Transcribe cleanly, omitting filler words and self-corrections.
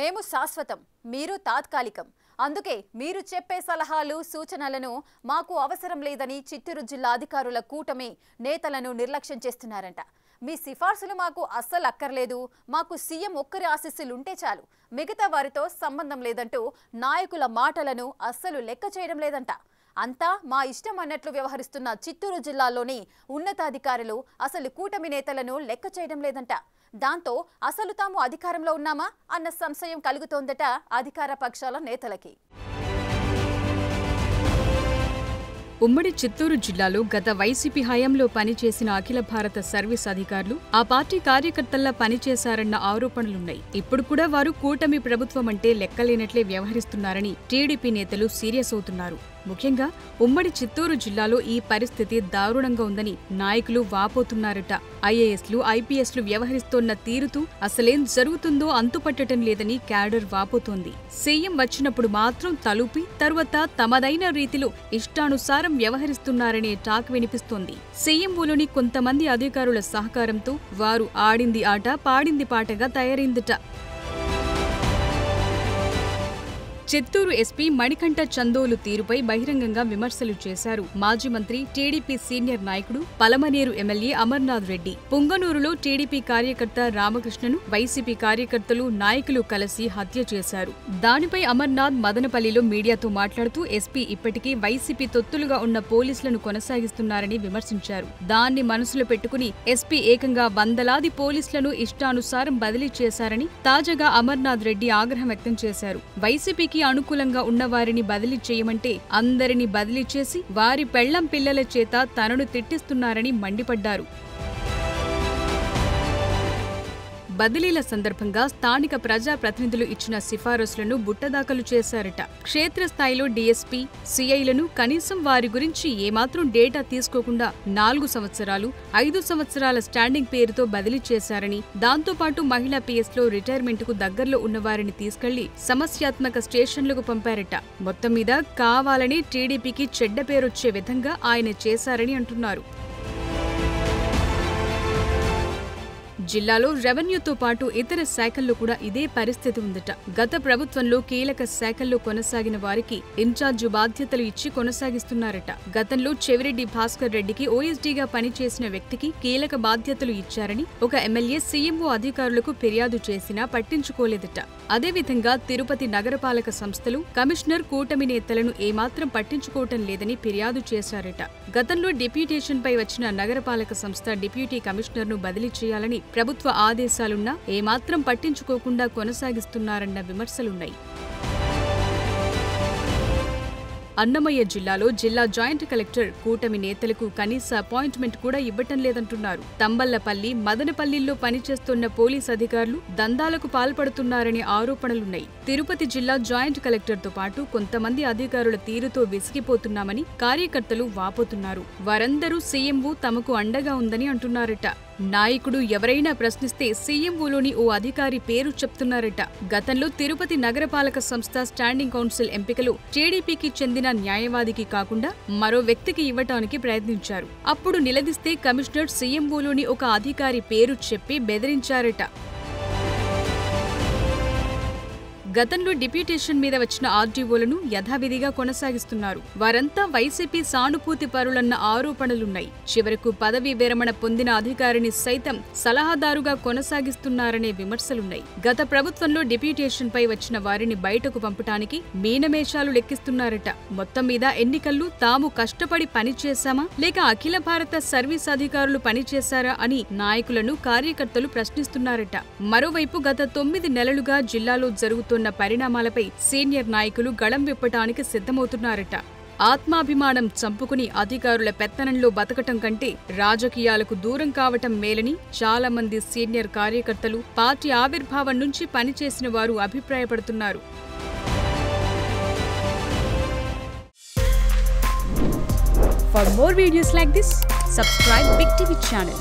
మేము శాశ్వతం, మీరు తాత్కాలికం. అందుకే మీరు చెప్పే సలహాలు సూచనలను మాకు అవసరం లేదని చిత్తూరు జిల్లా అధికారుల కూటమి నేతలను నిర్లక్ష్యం చేస్తున్నారంట. మీ సిఫార్సులు మాకు అస్సలు అక్కర్లేదు, మాకు సీఎం ఒక్కరి ఆశీస్సులు ఉంటే చాలు, మిగతా వారితో సంబంధం లేదంటూ నాయకుల మాటలను అస్సలు లెక్క చేయడం లేదంట. అంతా మా ఇష్టం అన్నట్లు వ్యవహరిస్తున్న చిత్తూరు జిల్లాలోని ఉన్నతాధికారులు అసలు కూటమి నేతలను లెక్క చేయడం లేదంట. దాంతో అసలు తాము అధికారంలో ఉన్నామా అన్న సంశయం కలుగుతోందట అధికార పక్షాల నేతలకి. ఉమ్మడి చిత్తూరు జిల్లాలో గత వైసీపీ హయాంలో పనిచేసిన అఖిల భారత సర్వీస్ అధికారులు ఆ పార్టీ కార్యకర్తల్లా పనిచేశారన్న ఆరోపణలున్నాయి. ఇప్పుడు కూడా వారు కూటమి ప్రభుత్వం అంటే లెక్కలేనట్లే వ్యవహరిస్తున్నారని టీడీపీ నేతలు సీరియస్ అవుతున్నారు. ముఖ్యంగా ఉమ్మడి చిత్తూరు జిల్లాలో ఈ పరిస్థితి దారుణంగా ఉందని నాయకులు వాపోతున్నారట. ఐఏఎస్లు, ఐపీఎస్లు వ్యవహరిస్తోన్న తీరుతూ అసలేం జరుగుతుందో అంతుపట్టడం లేదని క్యాడర్ వాపోతోంది. సీఎం వచ్చినప్పుడు మాత్రం తలుపి తరువాత తమదైన రీతిలో ఇష్టానుసారం వ్యవహరిస్తున్నారనే టాక్ వినిపిస్తోంది. సీఎంఓలోని కొంతమంది అధికారుల సహకారంతో వారు ఆడింది ఆట పాడింది పాటగా తయారైందట. చిత్తూరు ఎస్పీ మణికంఠ చందోలు తీరుపై బహిరంగంగా విమర్శలు చేశారు మాజీ మంత్రి, టీడీపీ సీనియర్ నాయకుడు, పలమనేరు ఎమ్మెల్యే అమర్నాథ్ రెడ్డి. పుంగనూరులో టీడీపీ కార్యకర్త రామకృష్ణను వైసీపీ కార్యకర్తలు, నాయకులు కలిసి హత్య చేశారు. దానిపై అమర్నాథ్ మదనపల్లిలో మీడియాతో మాట్లాడుతూ ఎస్పీ ఇప్పటికీ వైసీపీ తొత్తులుగా ఉన్న పోలీసులను కొనసాగిస్తున్నారని విమర్శించారు. దాన్ని మనసులో పెట్టుకుని ఎస్పీ ఏకంగా వందలాది పోలీసులను ఇష్టానుసారం బదిలీ చేశారని తాజాగా అమర్నాథ్ రెడ్డి ఆగ్రహం వ్యక్తం చేశారు. వైసీపీకి అనుకూలంగా ఉన్న వారిని బదిలీ చేయమంటే అందరినీ బదిలీ చేసి వారి పెళ్లం పిల్లల చేత తనను తిట్టిస్తున్నారని మండిపడ్డారు. బదిలీల సందర్భంగా స్థానిక ప్రజాప్రతినిధులు ఇచ్చిన సిఫారసులను బుట్టదాఖలు చేశారట. క్షేత్రస్థాయిలో డీఎస్పీ, సీఐలను కనీసం వారి గురించి ఏమాత్రం డేటా తీసుకోకుండా 4 సంవత్సరాలు, 5 సంవత్సరాల స్టాండింగ్ పేరుతో బదిలీ చేశారని, దాంతోపాటు మహిళా పీఎస్లో రిటైర్మెంట్కు దగ్గరలో ఉన్నవారిని తీసుకెళ్లి సమస్యాత్మక స్టేషన్లకు పంపారట. మొత్తం మీద కావాలని టీడీపీకి చెడ్డ పేరొచ్చే విధంగా ఆయన చేశారని అంటున్నారు. జిల్లాలో రెవెన్యూతో పాటు ఇతర శాఖల్లో కూడా ఇదే పరిస్థితి ఉందట. గత ప్రభుత్వంలో కీలక శాఖల్లో కొనసాగిన వారికి ఇన్ఛార్జి బాధ్యతలు ఇచ్చి కొనసాగిస్తున్నారట. గతంలో చెవిరెడ్డి భాస్కర్ రెడ్డికి ఓఎస్డీగా పనిచేసిన వ్యక్తికి కీలక బాధ్యతలు ఇచ్చారని ఒక ఎమ్మెల్యే సీఎంఓ అధికారులకు ఫిర్యాదు చేసినా పట్టించుకోలేదట. అదేవిధంగా తిరుపతి నగరపాలక సంస్థలు కమిషనర్ కూటమి నేతలను ఏమాత్రం పట్టించుకోవటం లేదని ఫిర్యాదు చేశారట. గతంలో డిప్యూటేషన్పై వచ్చిన నగరపాలక సంస్థ డిప్యూటీ కమిషనర్ను బదిలీ చేయాలని ప్రభుత్వ ఆదేశాలున్నా ఏమాత్రం పట్టించుకోకుండా కొనసాగిస్తున్నారన్న విమర్శలున్నాయి. అన్నమయ్య జిల్లాలో జిల్లా జాయింట్ కలెక్టర్ కూటమి నేతలకు కనీస అపాయింట్మెంట్ కూడా ఇవ్వటం లేదంటున్నారు. తంబళ్లపల్లి, మదనపల్లిల్లో పనిచేస్తున్న పోలీస్ అధికారులు దందాలకు పాల్పడుతున్నారనే ఆరోపణలున్నాయి. తిరుపతి జిల్లా జాయింట్ కలెక్టర్తో పాటు కొంతమంది అధికారుల తీరుతో విసిగిపోతున్నామని కార్యకర్తలు వాపోతున్నారు. వారందరూ సీఎంఓ తమకు అండగా ఉందని అంటున్నారట. నాయకుడు ఎవరైనా ప్రశ్నిస్తే సీఎంఓలోని ఓ అధికారి పేరు చెప్తున్నారట. గతంలో తిరుపతి నగరపాలక సంస్థ స్టాండింగ్ కౌన్సిల్ ఎంపికలు టీడీపీకి చెందిన న్యాయవాదికి కాకుండా మరో వ్యక్తికి ఇవ్వటానికి ప్రయత్నించారు. అప్పుడు నిలదీస్తే కమిషనర్ సీఎంఓలోని ఒక అధికారి పేరు చెప్పి బెదిరించారట. గతంలో డిప్యూటేషన్ మీద వచ్చిన ఆర్డీఓలను యథావిధిగా కొనసాగిస్తున్నారు. వారంతా వైసీపీ సానుభూతి పరులన్న ఆరోపణలున్నాయి. చివరకు పదవీ విరమణ పొందిన అధికారిని సైతం సలహాదారుగా కొనసాగిస్తున్నారనే విమర్శలున్నాయి. గత ప్రభుత్వంలో డిప్యూటేషన్పై వచ్చిన వారిని బయటకు పంపటానికి మీనమేషాలు లెక్కిస్తున్నారట. మొత్తం మీద ఎన్నికల్లో తాము కష్టపడి పనిచేశామా లేక అఖిల భారత సర్వీస్ అధికారులు పనిచేశారా అని నాయకులను కార్యకర్తలు ప్రశ్నిస్తున్నారట. మరోవైపు గత 9 నెలలుగా జిల్లాలో జరుగుతున్న పరిణామాలపై సీనియర్ నాయకులు గళం విప్పటానికి సిద్ధమవుతున్నారట. ఆత్మాభిమానం చంపుకుని అధికారుల పెత్తనంలో బతకటం కంటే రాజకీయాలకు దూరం కావటం మేలని చాలా మంది సీనియర్ కార్యకర్తలు, పార్టీ ఆవిర్భావం నుంచి పనిచేసిన వారు అభిప్రాయపడుతున్నారు. For more videos like this, subscribe Big TV channel.